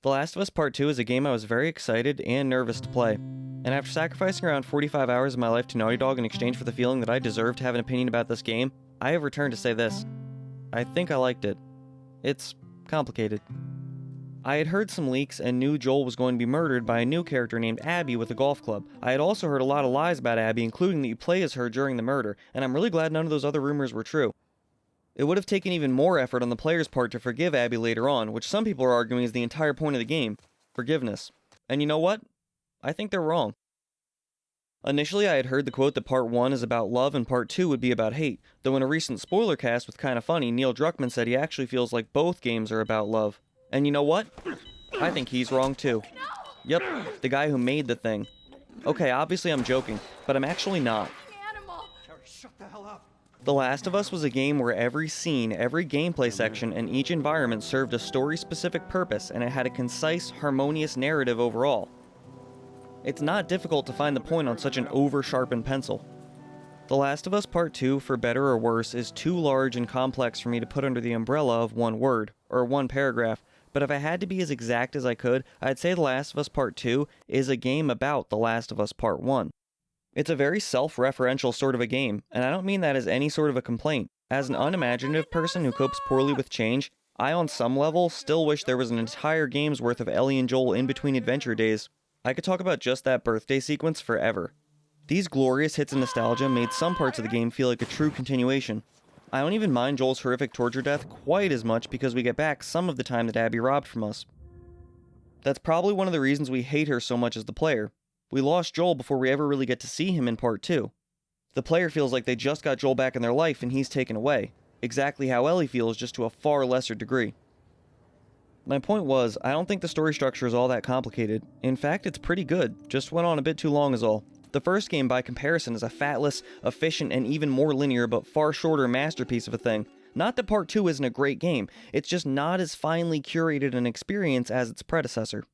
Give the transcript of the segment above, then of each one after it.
The Last of Us Part 2 is a game I was very excited and nervous to play. And after sacrificing around 45 hours of my life to Naughty Dog in exchange for the feeling that I deserve to have an opinion about this game, I have returned to say this. I think I liked it. It's complicated. I had heard some leaks and knew Joel was going to be murdered by a new character named Abby with a golf club. I had also heard a lot of lies about Abby, including that you play as her during the murder, and I'm really glad none of those other rumors were true. It would have taken even more effort on the player's part to forgive Abby later on, which some people are arguing is the entire point of the game. Forgiveness. And you know what? I think they're wrong. Initially, I had heard the quote that Part 1 is about love and Part 2 would be about hate, though in a recent spoiler cast with Kinda Funny, Neil Druckmann said he actually feels like both games are about love. And you know what? I think he's wrong too. Yep, the guy who made the thing. Okay, obviously I'm joking, but I'm actually not. Shut the hell up. The Last of Us was a game where every scene, every gameplay section, and each environment served a story-specific purpose, and it had a concise, harmonious narrative overall. It's not difficult to find the point on such an over-sharpened pencil. The Last of Us Part 2, for better or worse, is too large and complex for me to put under the umbrella of one word, or one paragraph, but if I had to be as exact as I could, I'd say The Last of Us Part 2 is a game about The Last of Us Part 1. It's a very self-referential sort of a game, and I don't mean that as any sort of a complaint. As an unimaginative person who copes poorly with change, I on some level still wish there was an entire game's worth of Ellie and Joel in between adventure days. I could talk about just that birthday sequence forever. These glorious hits of nostalgia made some parts of the game feel like a true continuation. I don't even mind Joel's horrific torture death quite as much because we get back some of the time that Abby robbed from us. That's probably one of the reasons we hate her so much as the player. We lost Joel before we ever really get to see him in Part 2. The player feels like they just got Joel back in their life and he's taken away. Exactly how Ellie feels, just to a far lesser degree. My point was, I don't think the story structure is all that complicated. In fact, it's pretty good, just went on a bit too long is all. The first game, by comparison, is a fatless, efficient, and even more linear but far shorter masterpiece of a thing. Not that Part 2 isn't a great game, it's just not as finely curated an experience as its predecessor.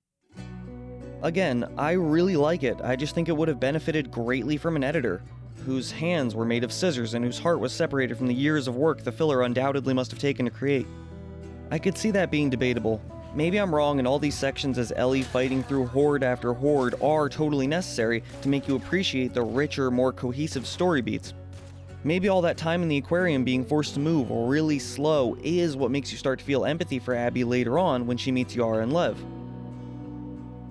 Again, I really like it, I just think it would have benefited greatly from an editor, whose hands were made of scissors and whose heart was separated from the years of work the filler undoubtedly must have taken to create. I could see that being debatable. Maybe I'm wrong and all these sections as Ellie fighting through horde after horde are totally necessary to make you appreciate the richer, more cohesive story beats. Maybe all that time in the aquarium being forced to move really slow is what makes you start to feel empathy for Abby later on when she meets Yara and Lev.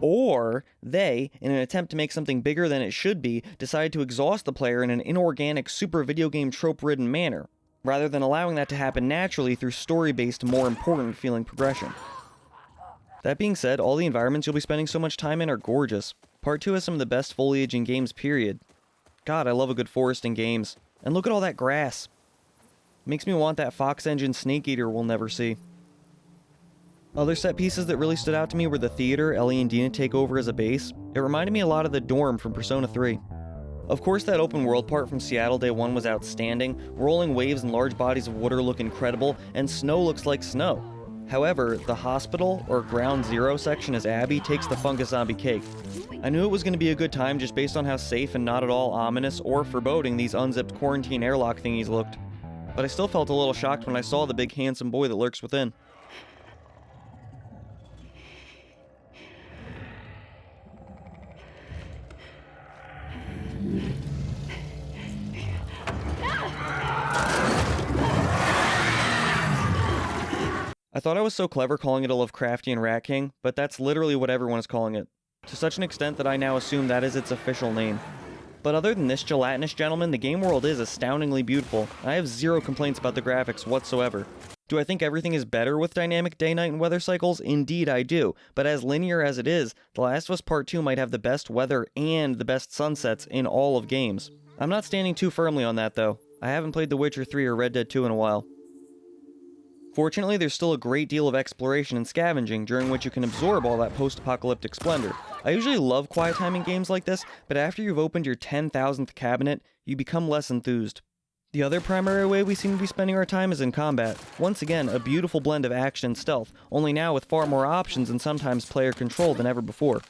Or they, in an attempt to make something bigger than it should be, decide to exhaust the player in an inorganic, super video game trope-ridden manner, rather than allowing that to happen naturally through story-based, more important feeling progression. That being said, all the environments you'll be spending so much time in are gorgeous. Part 2 has some of the best foliage in games, period. God, I love a good forest in games. And look at all that grass. Makes me want that Fox Engine Snake Eater we'll never see. Other set pieces that really stood out to me were the theater Ellie and Dina take over as a base. It reminded me a lot of the dorm from Persona 3. Of course, that open world part from Seattle Day 1 was outstanding. Rolling waves and large bodies of water look incredible, and snow looks like snow. However, the hospital, or ground zero section as Abby, takes the fungus zombie cake. I knew it was going to be a good time just based on how safe and not at all ominous or foreboding these unzipped quarantine airlock thingies looked. But I still felt a little shocked when I saw the big handsome boy that lurks within. I thought I was so clever calling it a Lovecraftian Rat King, but that's literally what everyone is calling it, to such an extent that I now assume that is its official name. But other than this gelatinous gentleman, the game world is astoundingly beautiful. I have zero complaints about the graphics whatsoever. Do I think everything is better with dynamic day, night, and weather cycles? Indeed I do, but as linear as it is, The Last of Us Part 2 might have the best weather and the best sunsets in all of games. I'm not standing too firmly on that though. I haven't played The Witcher 3 or Red Dead 2 in a while. Fortunately, there's still a great deal of exploration and scavenging, during which you can absorb all that post-apocalyptic splendor. I usually love quiet time in games like this, but after you've opened your 10,000th cabinet, you become less enthused. The other primary way we seem to be spending our time is in combat. Once again, a beautiful blend of action and stealth, only now with far more options and sometimes player control than ever before.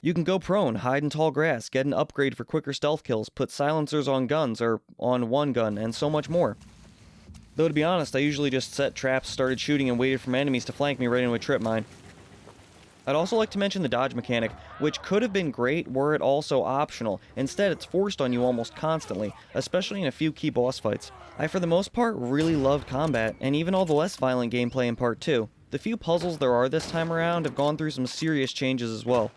You can go prone, hide in tall grass, get an upgrade for quicker stealth kills, put silencers on guns, or on one gun, and so much more. Though to be honest, I usually just set traps, started shooting, and waited for my enemies to flank me right into a trip mine. I'd also like to mention the dodge mechanic, which could have been great were it also optional. Instead, it's forced on you almost constantly, especially in a few key boss fights. I for the most part really loved combat, and even all the less violent gameplay in Part 2. The few puzzles there are this time around have gone through some serious changes as well.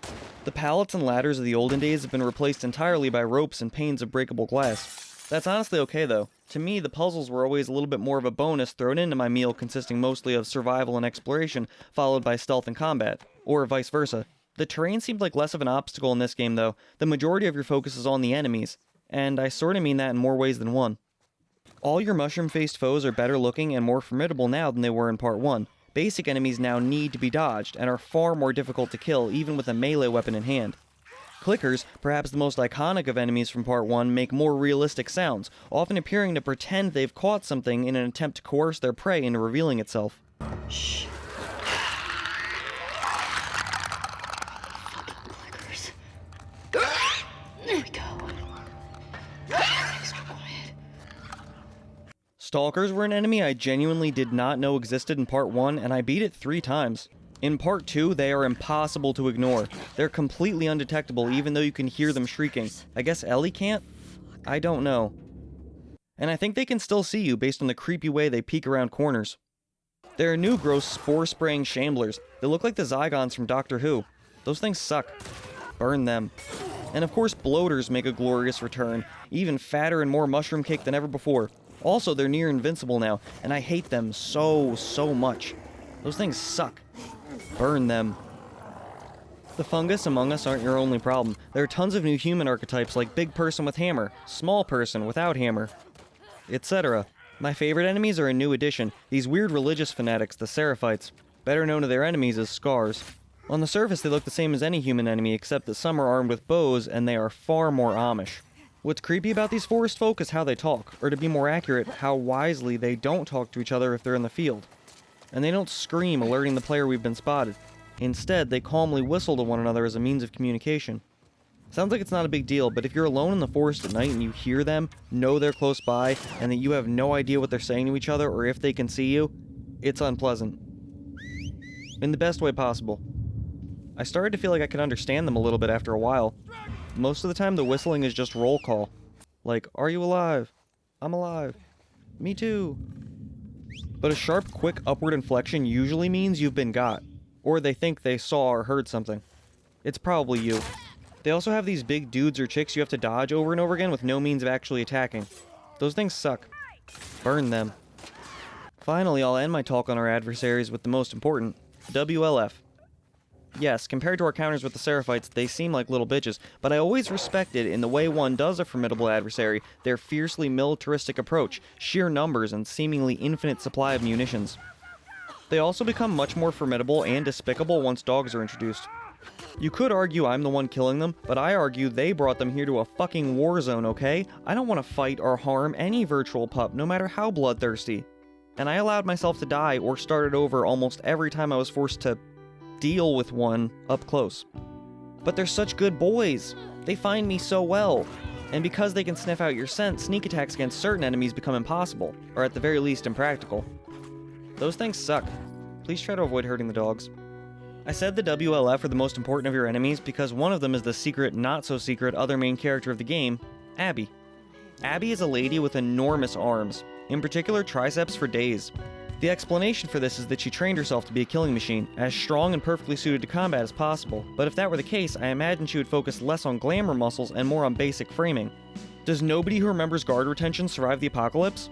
The pallets and ladders of the olden days have been replaced entirely by ropes and panes of breakable glass. That's honestly okay though. To me, the puzzles were always a little bit more of a bonus thrown into my meal, consisting mostly of survival and exploration, followed by stealth and combat, or vice versa. The terrain seemed like less of an obstacle in this game though. The majority of your focus is on the enemies, and I sorta mean that in more ways than one. All your mushroom-faced foes are better looking and more formidable now than they were in Part 1. Basic enemies now need to be dodged, and are far more difficult to kill even with a melee weapon in hand. Clickers, perhaps the most iconic of enemies from Part 1, make more realistic sounds, often appearing to pretend they've caught something in an attempt to coerce their prey into revealing itself. Shh. Fucking clickers. There we go. Extra quiet. Stalkers were an enemy I genuinely did not know existed in Part 1, and I beat it 3 times. In Part 2, they are impossible to ignore. They're completely undetectable even though you can hear them shrieking. I guess Ellie can't? I don't know. And I think they can still see you based on the creepy way they peek around corners. There are new gross spore-spraying shamblers. They look like the Zygons from Doctor Who. Those things suck. Burn them. And of course bloaters make a glorious return, even fatter and more mushroom cake than ever before. Also, they're near invincible now, and I hate them so much. Those things suck. Burn them. The fungus among us aren't your only problem. There are tons of new human archetypes like big person with hammer, small person without hammer, etc. My favorite enemies are a new addition, these weird religious fanatics, the Seraphites. Better known to their enemies as Scars. On the surface they look the same as any human enemy except that some are armed with bows and they are far more Amish. What's creepy about these forest folk is how they talk, or to be more accurate, how wisely they don't talk to each other if they're in the field. And they don't scream alerting the player we've been spotted. Instead, they calmly whistle to one another as a means of communication. Sounds like it's not a big deal, but if you're alone in the forest at night and you hear them, know they're close by, and that you have no idea what they're saying to each other or if they can see you, it's unpleasant. In the best way possible. I started to feel like I could understand them a little bit after a while. Most of the time the whistling is just roll call. Like, are you alive? I'm alive. Me too. But a sharp, quick upward inflection usually means you've been got. Or they think they saw or heard something. It's probably you. They also have these big dudes or chicks you have to dodge over and over again with no means of actually attacking. Those things suck. Burn them. Finally, I'll end my talk on our adversaries with the most important, WLF. Yes, compared to our counters with the Seraphites, they seem like little bitches, but I always respected, in the way one does a formidable adversary, their fiercely militaristic approach, sheer numbers, and seemingly infinite supply of munitions. They also become much more formidable and despicable once dogs are introduced. You could argue I'm the one killing them, but I argue they brought them here to a fucking war zone, okay? I don't want to fight or harm any virtual pup, no matter how bloodthirsty. And I allowed myself to die or started over almost every time I was forced to deal with one up close. But they're such good boys. They find me so well. And because they can sniff out your scent, sneak attacks against certain enemies become impossible, or at the very least impractical. Those things suck. Please try to avoid hurting the dogs. I said the WLF are the most important of your enemies because one of them is the secret, not so secret other main character of the game, Abby. Abby is a lady with enormous arms, in particular triceps for days. The explanation for this is that she trained herself to be a killing machine, as strong and perfectly suited to combat as possible, but if that were the case, I imagine she would focus less on glamour muscles and more on basic framing. Does nobody who remembers guard retention survive the apocalypse?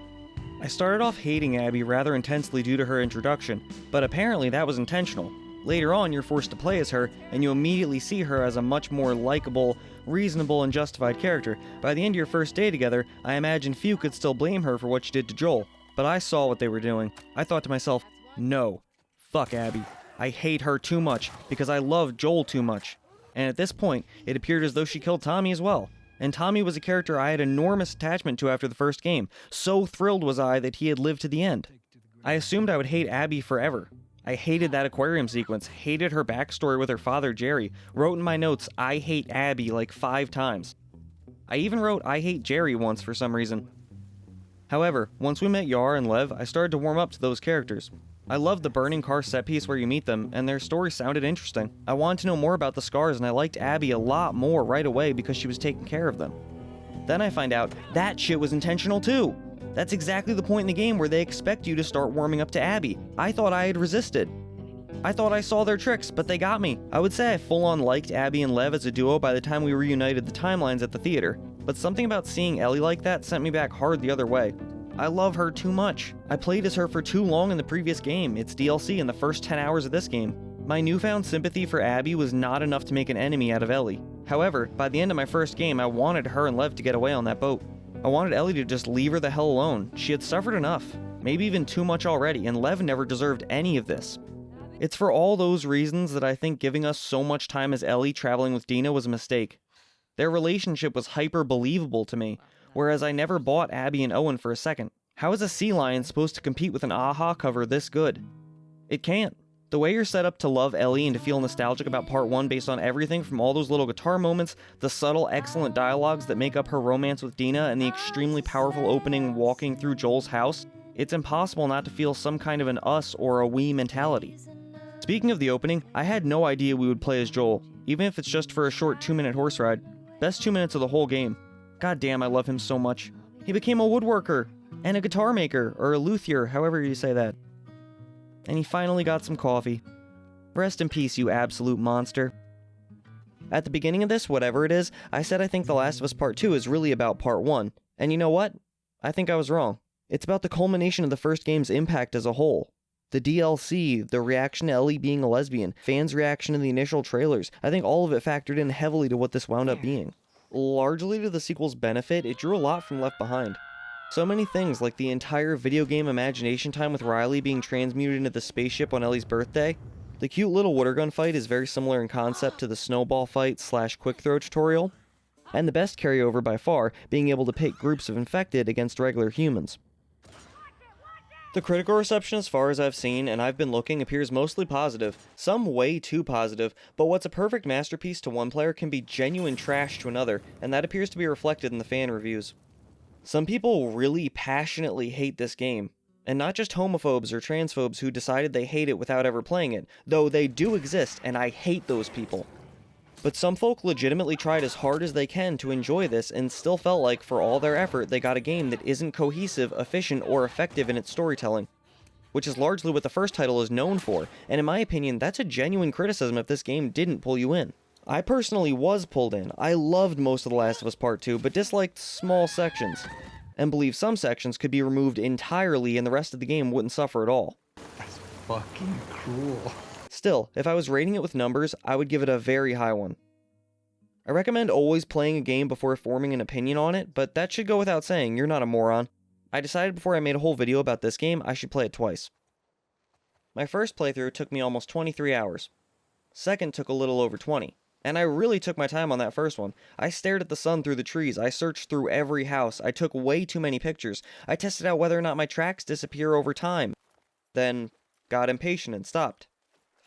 I started off hating Abby rather intensely due to her introduction, but apparently that was intentional. Later on, you're forced to play as her, and you immediately see her as a much more likable, reasonable, and justified character. By the end of your first day together, I imagine few could still blame her for what she did to Joel. But I saw what they were doing. I thought to myself, no, fuck Abby. I hate her too much, because I love Joel too much. And at this point, it appeared as though she killed Tommy as well. And Tommy was a character I had enormous attachment to after the first game. So thrilled was I that he had lived to the end. I assumed I would hate Abby forever. I hated that aquarium sequence, hated her backstory with her father Jerry, wrote in my notes, I hate Abby like 5 times. I even wrote, I hate Jerry once for some reason. However, once we met Yar and Lev, I started to warm up to those characters. I loved the burning car set piece where you meet them, and their story sounded interesting. I wanted to know more about the scars, and I liked Abby a lot more right away because she was taking care of them. Then I find out that shit was intentional too. That's exactly the point in the game where they expect you to start warming up to Abby. I thought I had resisted. I thought I saw their tricks, but they got me. I would say I full-on liked Abby and Lev as a duo by the time we reunited the timelines at the theater, but something about seeing Ellie like that sent me back hard the other way. I love her too much. I played as her for too long in the previous game. It's DLC in the first 10 hours of this game. My newfound sympathy for Abby was not enough to make an enemy out of Ellie. However, by the end of my first game, I wanted her and Lev to get away on that boat. I wanted Ellie to just leave her the hell alone. She had suffered enough, maybe even too much already, and Lev never deserved any of this. It's for all those reasons that I think giving us so much time as Ellie traveling with Dina was a mistake. Their relationship was hyper-believable to me, whereas I never bought Abby and Owen for a second. How is a sea lion supposed to compete with an AHA cover this good? It can't. The way you're set up to love Ellie and to feel nostalgic about part 1 based on everything from all those little guitar moments, the subtle, excellent dialogues that make up her romance with Dina, and the extremely powerful opening walking through Joel's house, it's impossible not to feel some kind of an us or a we mentality. Speaking of the opening, I had no idea we would play as Joel, even if it's just for a short 2-minute horse ride. Best 2 minutes of the whole game. God damn, I love him so much. He became a woodworker, and a guitar maker, or a luthier, however you say that. And he finally got some coffee. Rest in peace, you absolute monster. At the beginning of this, whatever it is, I said I think The Last of Us Part 2 is really about Part 1. And you know what? I think I was wrong. It's about the culmination of the first game's impact as a whole. The DLC, the reaction to Ellie being a lesbian, fans' reaction to the initial trailers, I think all of it factored in heavily to what this wound up being. Largely to the sequel's benefit, it drew a lot from Left Behind. So many things, like the entire video game imagination time with Riley being transmuted into the spaceship on Ellie's birthday. The cute little water gun fight is very similar in concept to the snowball fight / quick throw tutorial. And the best carryover by far, being able to pit groups of infected against regular humans. The critical reception as far as I've seen, and I've been looking, appears mostly positive, some way too positive, but what's a perfect masterpiece to one player can be genuine trash to another, and that appears to be reflected in the fan reviews. Some people really passionately hate this game, and not just homophobes or transphobes who decided they hate it without ever playing it, though they do exist, and I hate those people. But some folk legitimately tried as hard as they can to enjoy this and still felt like, for all their effort, they got a game that isn't cohesive, efficient, or effective in its storytelling. Which is largely what the first title is known for, and in my opinion, that's a genuine criticism if this game didn't pull you in. I personally was pulled in. I loved most of The Last of Us Part 2, but disliked small sections, and believe some sections could be removed entirely and the rest of the game wouldn't suffer at all. That's fucking cruel. Still, if I was rating it with numbers, I would give it a very high one. I recommend always playing a game before forming an opinion on it, but that should go without saying, you're not a moron. I decided before I made a whole video about this game, I should play it twice. My first playthrough took me almost 23 hours. Second took a little over 20. And I really took my time on that first one. I stared at the sun through the trees, I searched through every house, I took way too many pictures, I tested out whether or not my tracks disappear over time. Then, got impatient and stopped.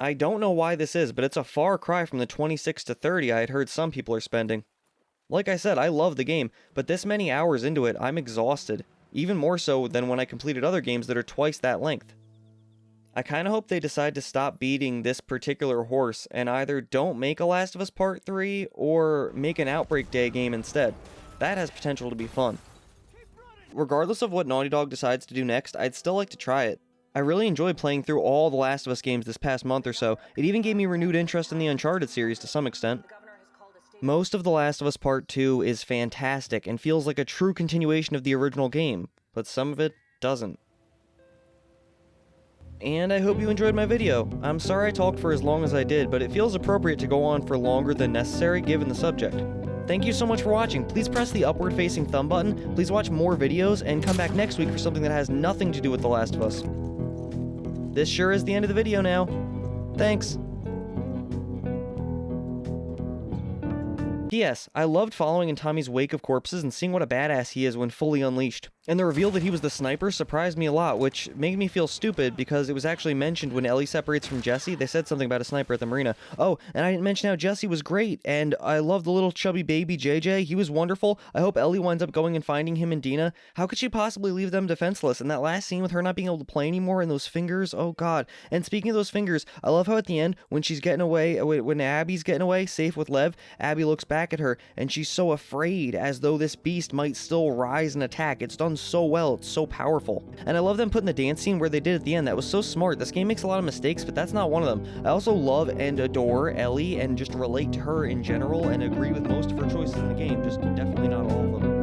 I don't know why this is, but it's a far cry from the 26 to 30 I had heard some people are spending. Like I said, I love the game, but this many hours into it, I'm exhausted. Even more so than when I completed other games that are twice that length. I kinda hope they decide to stop beating this particular horse and either don't make a Last of Us Part 3 or make an Outbreak Day game instead. That has potential to be fun. Regardless of what Naughty Dog decides to do next, I'd still like to try it. I really enjoyed playing through all the Last of Us games this past month or so. It even gave me renewed interest in the Uncharted series to some extent. Most of The Last of Us Part 2 is fantastic and feels like a true continuation of the original game, but some of it doesn't. And I hope you enjoyed my video. I'm sorry I talked for as long as I did, but it feels appropriate to go on for longer than necessary given the subject. Thank you so much for watching. Please press the upward facing thumb button, please watch more videos, and come back next week for something that has nothing to do with The Last of Us. This sure is the end of the video now. Thanks. P.S. I loved following in Tommy's wake of corpses and seeing what a badass he is when fully unleashed. And the reveal that he was the sniper surprised me a lot, which made me feel stupid because it was actually mentioned when Ellie separates from Jesse. They said something about a sniper at the marina. Oh, and I didn't mention how Jesse was great, and I love the little chubby baby JJ. He was wonderful. I hope Ellie winds up going and finding him and Dina. How could she possibly leave them defenseless? And that last scene with her not being able to play anymore and those fingers, oh god. And speaking of those fingers, I love how at the end, when she's getting away, when Abby's getting away, safe with Lev, Abby looks back at her, and she's so afraid, as though this beast might still rise and attack. It's done so well, it's so powerful. And I love them putting the dance scene where they did at the end. That was so smart. This game makes a lot of mistakes, but that's not one of them. I also love and adore Ellie and just relate to her in general and agree with most of her choices in the game, just definitely not all of them.